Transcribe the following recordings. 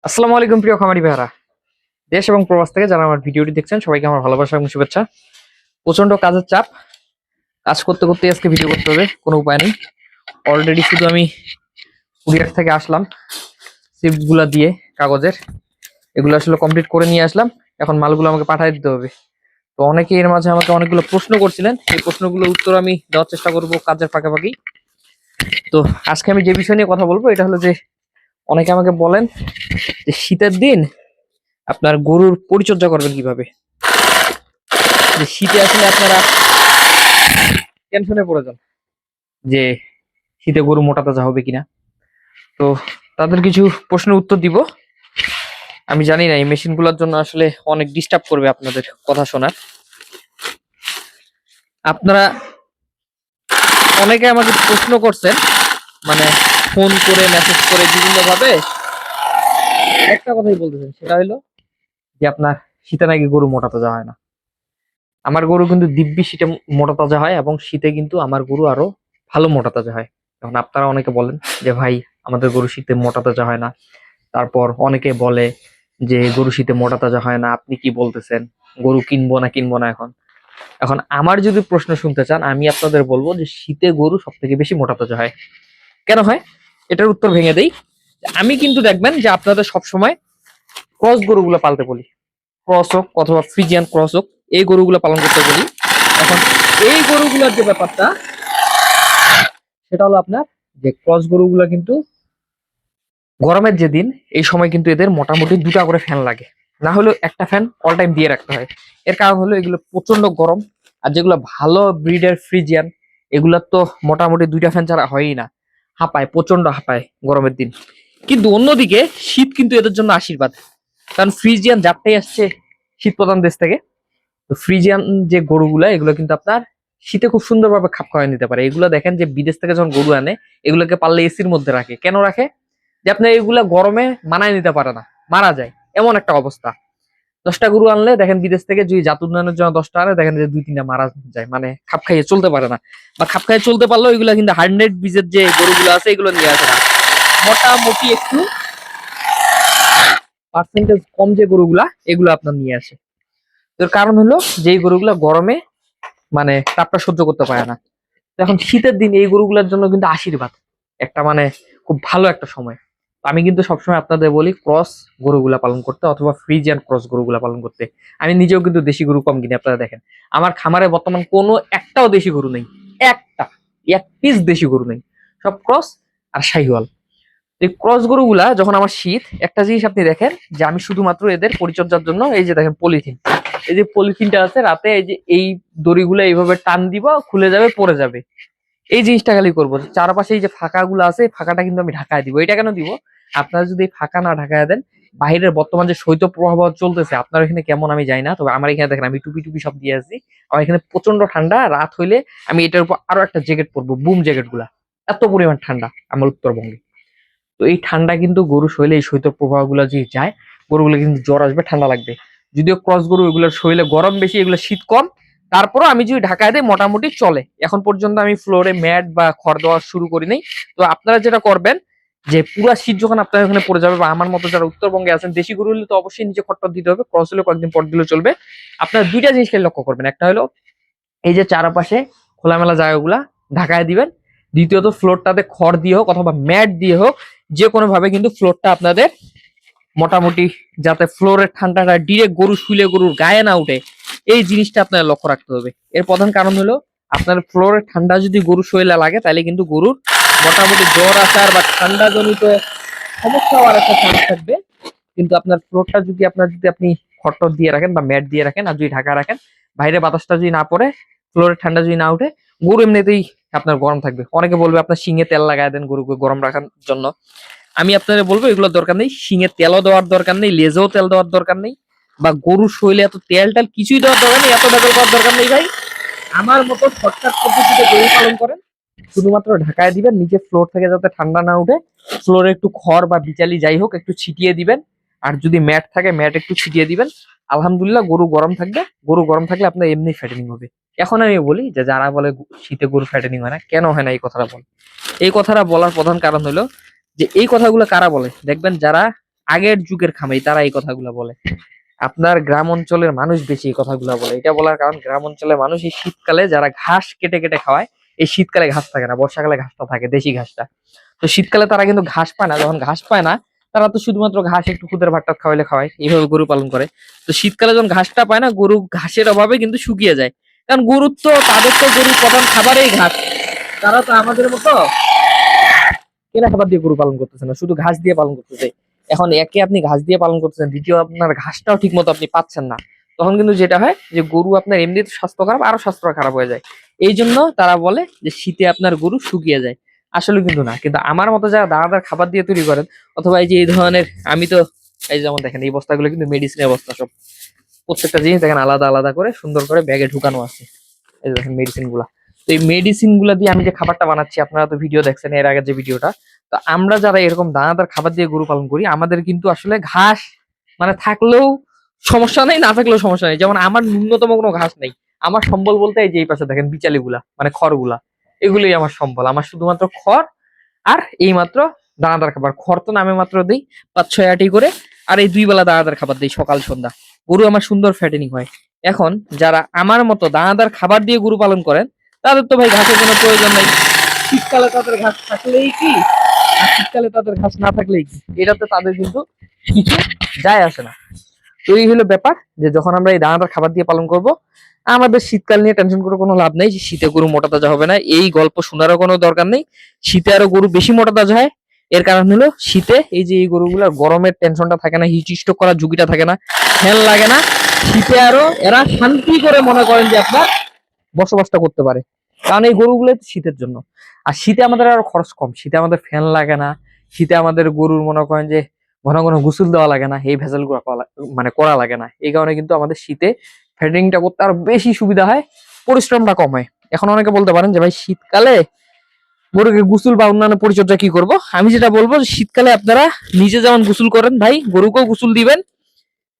আসসালামু আলাইকুম প্রিয় খামারি ভাইরা, দেশ এবং প্রবাস থেকে যারা আমার ভিডিওটি দেখছেন সবাইকে আমার ভালোবাসা এবং শুভেচ্ছা। প্রচন্ড কাজের চাপ, কাজ করতে করতে আজকে ভিডিও করতে হবে, কোনো উপায় নেই। অলরেডি শুধু আমি কুরিয়ার থেকে আসলাম, সিফট গুলা দিয়ে কাগজের এগুলো আসলে কমপ্লিট করে নিয়ে আসলাম। এখন মালগুলো আমাকে পাঠিয়ে দিতে হবে। তো অনেকে এর মাঝে আমাকে অনেকগুলো প্রশ্ন করছিলেন, এই প্রশ্নগুলোর উত্তর আমি দেওয়ার চেষ্টা করব কাজের ফাঁকে। তো আজকে আমি যে বিষয় নিয়ে কথা বলবো এটা হলো যে অনেকে আমাকে বলেন যে শীতের দিন আপনার গরুর পরিচর্যা করবেন কিভাবে। যে শীতে আসলে আপনারা টেনশনে পড়ে যান যে শীতে গরু মোটা তাজা হবে কিনা। তো তাদের কিছু প্রশ্নের উত্তর দিব। আমি জানি না এই মেশিনগুলোর জন্য আসলে অনেক ডিস্টার্ব করবে আপনাদের কথা শোনার। আপনারা অনেকে আমাকে প্রশ্ন করছেন, মানে ফোন করে মেসেজ করে বিভিন্ন ভাবে একটা কথাই বলতেছেন, সেটা হলো যে আপনার শীতে নাকি গরু মোটা তাজা হয় না। আমার গরু কিন্তু দিব্যি শীতে মোটা তাজা হয়, এবং শীতে কিন্তু আমার গরু আরো ভালো মোটা তাজা হয়। এখন আপনারা অনেকে বলেন যে ভাই আমাদের গরু শীতে মোটা তাজা হয় না, তারপর অনেকে বলে যে গরু শীতে মোটা তাজা হয় না, আপনি কি বলতেছেন, গরু কিনবো না কিনবো না। এখন এখন আমার যদি প্রশ্ন শুনতে চান, আমি আপনাদের বলবো যে শীতে গরু সব থেকে বেশি মোটা তাজা হয়। কেন হয় এটার উত্তর ভেঙে দেই। আমি কিন্তু দেখবেন যে আপনাদের সবসময় ক্রস গরুগুলো পালতে বলি, ক্রস হোক অথবা ফ্রিজিয়ান ক্রস হোক, এই গরুগুলো পালন করতে বলি। এখন এই গরুগুলোর যে ব্যাপারটা সেটা হলো আপনার যে ক্রস গরুগুলো কিন্তু গরমের যে দিন এই সময় কিন্তু এদের মোটামুটি দুটা করে ফ্যান লাগে, না হলেও একটা ফ্যান অল টাইম দিয়ে রাখতে হয়। এর কারণ হলো এগুলো প্রচন্ড গরম। আর যেগুলো ভালো ব্রিডের ফ্রিজিয়ান এগুলার তো মোটামুটি দুইটা ফ্যান ছাড়া হয়ই না, হাঁপায়, প্রচন্ড হাঁপায় গরমের দিন। কিন্তু অন্যদিকে শীত কিন্তু এদের জন্য আশীর্বাদ, কারণ ফ্রিজিয়ান জাতটাই আসছে শীত প্রধান দেশ থেকে। তো ফ্রিজিয়ান যে গরুগুলা এগুলো কিন্তু আপনার শীতে খুব সুন্দরভাবে খাপ খাওয়াই নিতে পারে। এগুলো দেখেন যে বিদেশ থেকে যখন গরু আনে এগুলোকে পারলে এসির মধ্যে রাখে। কেন রাখে? যে আপনার এগুলা গরমে মানায় নিতে পারে না, মারা যায়, এমন একটা অবস্থা। 10টা গরু আনলে দেখেন বিদেশ থেকে যদি জাত উন্নয়নের জন্য 10টা আনে, দেখেন যে 2-3টা মারা যায়, মানে খাপ খাইয়ে চলতে পারে না। বা খাপ খাইয়ে চলতে পারলেও এগুলা কিন্তু 100 বীজের যে গরুগুলো আছে এগুলো নিয়ে আসে না, মোটামুটি একটু পার্সেন্টেজ কম যে গরুগুলা এগুলো আপনার নিয়ে আসে। এর কারণ হলো যে এই গরুগুলা গরমে মানে তাপটা সহ্য করতে পারে না। তো এখন শীতের দিন এই গরুগুলোর জন্য কিন্তু আশীর্বাদ, একটা মানে খুব ভালো একটা সময়। আমি কিন্তু সবসময় আপনাদের বলি ক্রস গরুগুলা পালন করতে, অথবা ফ্রিজিয়ান ক্রস গরুগুলা পালন করতে। আমি নিজেও কিন্তু দেশি গরু কম কিনি। আপনারা দেখেন আমার খামারে বর্তমান কোনো একটাও দেশি গরু নেই, একটা এক পিস দেশি গরু নেই, সব ক্রস আর শাহিওয়াল। এই ক্রস গরুগুলা যখন আমার শীত, একটা জিনিস আপনি দেখেন যে আমি শুধুমাত্র এদের পরিচর্যার জন্য এই যে দেখেন পলিথিন, এই যে পলিথিনটা আছে রাতে এই যে এই দড়িগুলো এইভাবে টান দিব, খুলে যাবে, পড়ে যাবে। এই জিনিসটা খালি করবো। চারপাশে এই যে ফাঁকা গুলো আছে ফাঁকাটা কিন্তু আমি ঢাকায় দিব। এটা কেন দিব? আপনারা যদি এই ফাঁকা না ঢাকায় দেন, বাইরের বর্তমান যে শৈত্য প্রবাহ চলতেছে আপনার এখানে কেমন আমি জানি না, তবে আমার এখানে দেখেন আমি টুপি টুপি সব দিয়ে আছি। আমার এখানে প্রচন্ড ঠান্ডা, রাত হইলে আমি এটার উপর আরো একটা জ্যাকেট পরবো, বুম জ্যাকেট গুলা। এত পরিমাণ ঠান্ডা আমার উত্তরবঙ্গে। তো এই ঠান্ডা কিন্তু গরু শরীরে এই শৈত্য প্রবাহ গুলো যদি যায়, গরুগুলো কিন্তু জ্বর আসবে, ঠান্ডা লাগবে। যদিও ক্রস গরু এগুলোর শরীরে গরম বেশি, এগুলো শীত কম, তারপরও আমি যদি ঢাকায় দিই মোটামুটি চলে। এখন পর্যন্ত আমি ফ্লোরে ম্যাট বা খড় দেওয়া শুরু করি নাই। তো আপনারা যেটা করবেন যে পুরা শীত যখন আপনার ওখানে পড়ে যাবে, বা আমার মতো যারা উত্তরবঙ্গে আছেন, দেশি গরু হলে তো অবশ্যই নিচে খড়টা দিতে হবে, ক্রস হলে কয়েকদিন পর দিলে চলবে। আপনারা দুইটা জিনিসকে লক্ষ্য করবেন, একটা হলো এই যে চারপাশে খোলামেলা জায়গাগুলা ঢাকায় দিবেন, দ্বিতীয়ত ফ্লোরটাতে খড় দিয়ে হোক অথবা ম্যাট দিয়ে হোক, যে কোনো ভাবে কিন্তু ফ্লোরটা আপনাদের মোটামুটি যাতে ফ্লোরের ঠান্ডাটা ডিরেক্ট গরু শুলে গরুর গায়ে না উঠে, এই জিনিসটা আপনার লক্ষ্য রাখতে হবে। এর প্রধান কারণ হলো আপনার ফ্লোরের ঠান্ডা যদি গরু শরীরে লাগে তাহলে কিন্তু গরুর মোটামুটি জ্বর আসার বা ঠান্ডা জনিত সমস্যা হওয়ার একটা চান্স থাকবে। কিন্তু আপনার ফ্লোরটা যদি আপনি খড় দিয়ে রাখেন বা ম্যাট দিয়ে রাখেন আর যদি ঢাকা রাখেন, বাইরে বাতাসটা যদি না পড়ে, ফ্লোরের ঠান্ডা যদি না উঠে, গরু এমনিতেই আপনার গরম থাকবে। অনেকে বলবে আপনার শিঙে তেল লাগায় দেন গরুকে গরম রাখার জন্য। আমি আপনাদের বলবো এগুলোর দরকার নেই, শিঙে তেলও দেওয়ার দরকার নেই, লেজেও তেল দেওয়ার দরকার নেই, বা গরুর শরীরে এত তেল টেল কিছুই দেওয়ার দরকার নেই, এত ভেজাল করার দরকার নেই ভাই। আমার মতো শর্টকাট পদ্ধতিতে গরু পালন করেন, শুধুমাত্র ঢাকায় দিবেন, নিচে ফ্লোর থেকে যাতে ঠান্ডা না উঠে ফ্লোরে একটু খড় বা বিচালি যাই হোক একটু ছিটিয়ে দিবেন। আর যদি ম্যাট থাকে ম্যাট একটু ছিটিয়ে দিবেন। আলহামদুলিল্লাহ গরু গরম থাকবে। গরু গরম থাকলে আপনার এমনি ফ্যাটেনিং হবে। এখন আমি বলি যে যারা বলে শীতে গরু ফ্যাটেনিং হয় না, কেন হয় না এই কথাটা বল। এই কথাটা বলার প্রধান কারণ হলো যে এই কথাগুলো কারা বলে দেখবেন, যারা আগের যুগের খামারি তারা এই কথাগুলো বলে। আপনার গ্রাম অঞ্চলের মানুষ বেশি এই কথাগুলো বলে। এটা বলার কারণ গ্রাম অঞ্চলের মানুষ এই শীতকালে যারা ঘাস কেটে কেটে খাওয়ায়, এই শীতকালে ঘাস থাকে না, বর্ষাকালে ঘাসটা থাকে, দেশি ঘাসটা। তো শীতকালে তারা কিন্তু ঘাস পায় না, যখন ঘাস পায় না তারা তো শুধুমাত্র ঘাস একটু খুদের ভাতটা খাওয়াইলে খাওয়ায়, এইভাবে গরু পালন করে। তো শীতকালে যখন ঘাসটা পায় না, গরু ঘাসের অভাবে কিন্তু শুকিয়ে যায়। কারণ গরুর তো তাদের তো গরুর প্রধান খাবারই ঘাস। তারা তো আমাদের মতো কেনা খাবার দিয়ে গরু পালন করতেছে না, শুধু ঘাস দিয়ে পালন করতেছে। এখন একে আপনি ঘাস দিয়ে পালন করতেছেন, দ্বিতীয় আপনার ঘাসটাও ঠিক মতো আপনি পাচ্ছেন না, তখন কিন্তু যেটা হয় যে গরু আপনার এমনিতে স্বাস্থ্য খারাপ, আরো স্বাস্থ্য খারাপ হয়ে যায়। এই জন্য তারা বলে যে শীতে আপনার গরু শুকিয়ে যায়। আসলে কিন্তু না, কিন্তু আমার মতো যারা দানাদার খাবার দিয়ে তৈরি করেন, অথবা এই যে এই ধরনের, আমি তো এই যেমন দেখেন এই বস্তাগুলো কিন্তু মেডিসিনের বস্তা সব, প্রত্যেকটা জিনিস দেখেন আলাদা আলাদা করে সুন্দর করে ব্যাগে ঢুকানো আছে। এই যে দেখেন মেডিসিন গুলা। তো এই মেডিসিন গুলা দিয়ে আমি যে খাবারটা বানাচ্ছি, আপনারা তো ভিডিও দেখছেন এর আগের যে ভিডিওটা। তো আমরা যারা এরকম দানাদার খাবার দিয়ে গরু পালন করি, আমাদের কিন্তু আসলে ঘাস মানে থাকলেও সমস্যা নেই, না থাকলেও সমস্যা নেই। যেমন আমার ন্যূনতম কোনো ঘাস নেই। আমার সম্বল বলতে এই যে এই পাশে দেখেন বিচালি গুলা, মানে খড়গুলা, এগুলোই আমার সম্বল। আমার শুধুমাত্র খড় আর এই মাত্র দানাদার খাবার। খড় তো নামে মাত্র দিই 5-6 আটি করে, আর এই 2 বেলা দানাদার খাবার দিই সকাল সন্ধ্যা। গরু আমার সুন্দর ফ্যাটেনিং হয়। এখন যারা আমার মতো দানাদার খাবার দিয়ে গরু পালন করেন, তাদের তো ভাই ঘাসের কোনো প্রয়োজন নাই। শীতকালে তাদের ঘাস থাকলেই কি, আর শীতকালে তাদের ঘাস না থাকলেই কি, এটাতে তাদের কিন্তু কিছু যায় আসে না। তো এই হলো ব্যাপার, যে যখন আমরা এই দানাদার খাবার দিয়ে পালন করব, আমাদের শীতকাল নিয়ে টেনশন করে কোনো লাভ নেই যে শীতে গরু মোটা তাজা হবে না, এই গল্প শোনারও কোনো দরকার নেই। শীতে আরো গরু বেশি মোটা তাজা হয়। এর কারণ হলো শীতে এই যে এই গরুগুলোর গরমের টেনশনটা থাকে না, হিট স্ট্রোক করার ঝুঁকিটা থাকে না, ফ্যান লাগে না। শীতে আরো এরা শান্তি করে মনে করেন যে আপনার বসবাসটা করতে পারে, কারণ এই গরুগুলো শীতের জন্য। আর শীতে আমাদের আরো খরচ কম, শীতে আমাদের ফ্যান লাগে না, শীতে আমাদের গরুর মনে করেন যে ঘন ঘন গোসল দেওয়া লাগে না, এই ভেজাল গুলো মানে করা লাগে না। এই কারণে কিন্তু আমাদের শীতে ফ্যাটিংটা করতে আরো বেশি সুবিধা হয়, পরিশ্রমটা কম হয়। এখন অনেকে বলতে পারেন যে ভাই শীতকালে গরুকে গোসল বা অন্যান্য পরিচর্যা কি করব, আমি যেটা বলবো শীতকালে আপনারা নিজে যেমন গোসল করেন ভাই, গরুকেও গোসল দিবেন।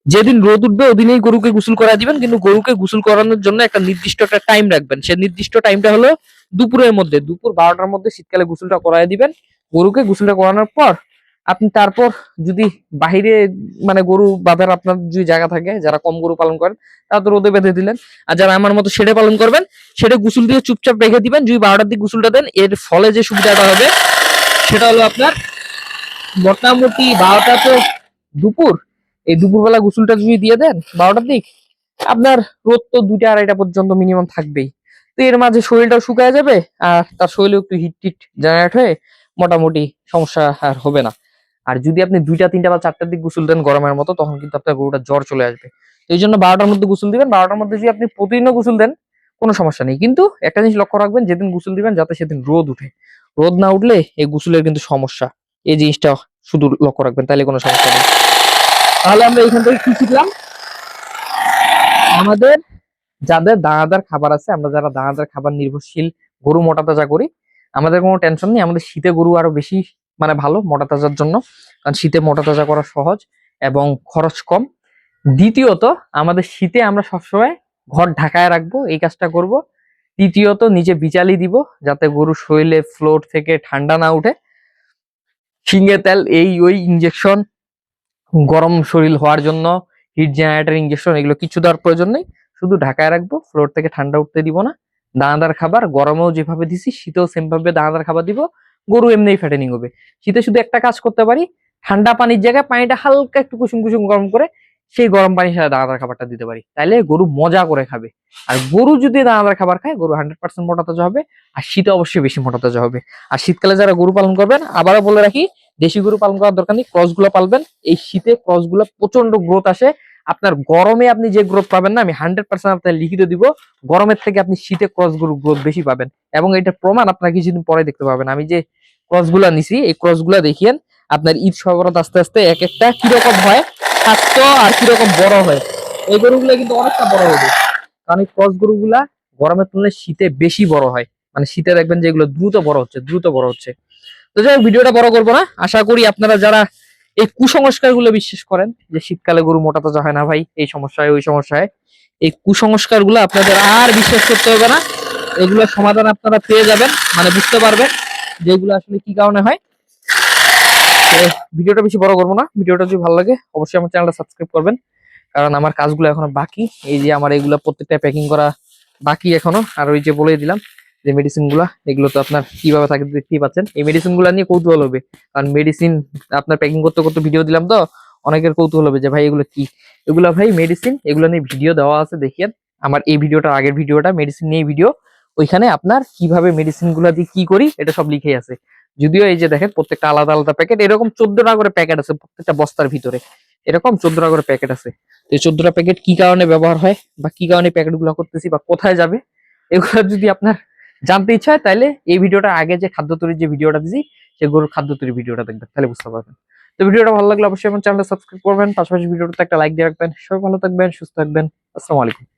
যেদিন রোদ উঠবে ওদিনেই গরুকে গোসল করা দিবেন, কিন্তু গরুকে গোসল করানোর জন্য একটা নির্দিষ্ট একটা টাইম রাখবেন। সে নির্দিষ্ট টাইমটা হলো দুপুরের মধ্যে, দুপুর 12টার মধ্যে শীতকালে গোসলটা করায় দিবেন। গরুকে গোসলটা করানোর পর আপনি তারপর যদি বাহিরে মানে গরু বাঁধার আপনার যদি জায়গা থাকে, যারা কম গরু পালন করেন তারা তো রোদে বেঁধে দিলেন। আর যারা আমার মতো শেডে পালন করবেন, শেডে গোসল দিয়ে চুপচাপ রেখে দিবেন। যদি 12টার দিকে গোসলটা দেন, এর ফলে যে সুবিধাটা হবে সেটা হলো আপনার মোটামুটি 12টা তো দুপুর, এই দুপুরবেলা গোসলটা যদি দিয়ে দেন 12টার দিক, আপনার রোদ তো 2টা-2:30 পর্যন্ত মিনিমাম থাকবেই। তো এর মাঝে শরীরটাও শুকায় যাবে, আর তার শরীরেও একটু হিট টিট জেনারেট হয়ে মোটামুটি সমস্যা আর হবে না। আর যদি আপনি 2টা, 3টা বা 4টার দিক গোসল দেন গরমের মতো, তখন কিন্তু আপনার গরুটা জ্বর চলে আসবে। তো এই জন্য 12টার মধ্যে গোসল দিবেন। 12টার মধ্যে যদি আপনি প্রতিদিনও গোসল দেন কোনো সমস্যা নেই, কিন্তু একটা জিনিস লক্ষ্য রাখবেন, যেদিন গোসল দিবেন যাতে সেদিন রোদ উঠে। রোদ না উঠলে এই গোসলের কিন্তু সমস্যা, এই জিনিসটা শুধু লক্ষ্য রাখবেন, তাহলে কোনো সমস্যা নেই। তাহলে আমরা এখান থেকে কি শিখলাম? আমাদের যাদের দানাদার খাবার আছে, আমরা যারা দানাদার খাবার নির্ভরশীল গরু মোটা তাজা করি, আমাদের কোনো টেনশন নেই। আমাদের শীতে গরু আরো বেশি মানে ভালো মোটা তাজার জন্য, কারণ শীতে মোটা তাজা করা সহজ এবং খরচ কম। দ্বিতীয়ত, আমাদের শীতে আমরা সবসময় ঘর ঢাকায় রাখবো, এই কাজটা করব। তৃতীয়ত, নিচে বিচালি দিব যাতে গরু শরীরে ফ্লোর থেকে ঠান্ডা না উঠে। শিঙে তেল এই ওই ইনজেকশন, গরম শরীর হওয়ার জন্য হিট জেনারেটর ইনজেকশন, এগুলো কিছু দেওয়ার প্রয়োজন নেই। শুধু ঢাকায় রাখবো, ফ্লোর থেকে ঠান্ডা উঠতে দিব না। দানাদার খাবার গরমেও যেভাবে দিছি শীতেও সেম ভাবে দানাদার খাবার দিব। গরু এমনিই ফ্যাটেনিং হবে। শীতে শুধু একটা কাজ করতে পারি, ঠান্ডা পানির জায়গায় পানিটা হালকা একটু কুসুম কুসুম গরম করে সেই গরম পানির সাথে দানাদার খাবারটা দিতে পারি, তাইলে গরু মজা করে খাবে। আর গরু যদি দানাদার খাবার খায়, গরু 100% মোটা তাজা হবে। আর শীতে অবশ্যই বেশি মোটা তাজা হবে। আর শীতকালে যারা গরু পালন করবেন, আবারও বলে রাখি, দেশি গরু পালন করার দরকার নেই, ক্রস গুলো পালবেন। এই শীতে ক্রস গুলো প্রচন্ড গ্রোথ আসে। আপনার গরমে আপনি যে গ্রোথ পাবেন না, আমি 100% আপনার লিখিত দিব, গরমের থেকে আপনি শীতে ক্রস গরু গ্রোথ বেশি পাবেন। এবং এটা প্রমাণ আপনার কিছুদিন পরে দেখতে পাবেন। আমি যে ক্রস গুলা নিছি, এই ক্রস গুলা দেখিয়েন আপনার ঈদ সবরাত আস্তে আস্তে এক একটা কিরকম হয়, স্বাস্থ্য আর কিরকম বড় হয়। এই গরুগুলা কিন্তু অনেকটা বড় হবে, কারণ এই ক্রস গরুগুলা গরমের তুলনায় শীতে বেশি বড় হয়। মানে শীতে দেখবেন যে এগুলো দ্রুত বড় হচ্ছে, দ্রুত বড় হচ্ছে। তো যাই হোক, ভিডিওটা বড় করবো না। আশা করি আপনারা যারা এই কুসংস্কার গুলো বিশ্বাস করেন যে শীতকালে গরু মোটা তাজা হয় না ভাই, এই সমস্যায় ওই সমস্যায়, এই কুসংস্কার গুলো আপনাদের আর বিশ্বাস করতে হবে না। এগুলোর সমাধান আপনারা পেয়ে যাবেন, মানে বুঝতে পারবেন যে এগুলো আসলে কি কারণে হয়। তো ভিডিওটা বেশি বড় করবো না, ভিডিওটা যদি ভালো লাগে অবশ্যই আমার চ্যানেলটা সাবস্ক্রাইব করবেন, কারণ আমার কাজগুলো এখনো বাকি। এই যে আমার এগুলো প্রত্যেকটা প্যাকিং করা বাকি এখনো। আর ওই যে বলে দিলাম যে মেডিসিন গুলা, এগুলো তো আপনার কিভাবে থাকে দেখতেই পাচ্ছেন। এই মেডিসিন গুলা নিয়ে কৌতূহল হবে, কারণ মেডিসিন আপনার প্যাকিং করতে করতে ভিডিও দিলাম তো অনেকের কৌতূহল হবে যে ভাই এগুলো কি। এগুলা ভাই মেডিসিন, এগুলো নিয়ে ভিডিও দেওয়া আছে, দেখিয়েন আমার এই ভিডিওটা, আগের ভিডিওটা মেডিসিন নিয়ে ভিডিও, ওইখানে আপনার কিভাবে মেডিসিন গুলা দিয়ে কি করি এটা সব লিখে আছে। যদিও এই যে দেখেন প্রত্যেকটা আলাদা আলাদা প্যাকেট, এরকম 14টা করে প্যাকেট আছে প্রত্যেকটা বস্তার ভিতরে, এরকম 14টা করে প্যাকেট আছে। তো এই 14টা প্যাকেট কি কারণে ব্যবহার হয় বা কি কারণে প্যাকেট গুলো করতেছি বা কোথায় যাবে, এগুলো যদি আপনার জানতে ইচ্ছা হয় তাহলে এই ভিডিওটা আগে যে খাদ্য তৈরির যে ভিডিওটা দিছি, সেই গরুর খাদ্য তৈরির ভিডিওটা দেখবেন, তাহলে বুঝতে পারবেন। তো ভিডিওটা ভালো লাগলে অবশ্যই আমার চ্যানেলটা সাবস্ক্রাইব করবেন, পাশাপাশি ভিডিওটাতে একটা লাইক দিয়ে রাখবেন। সবাই ভালো থাকবেন, সুস্থ থাকবেন। আসসালামু আলাইকুম।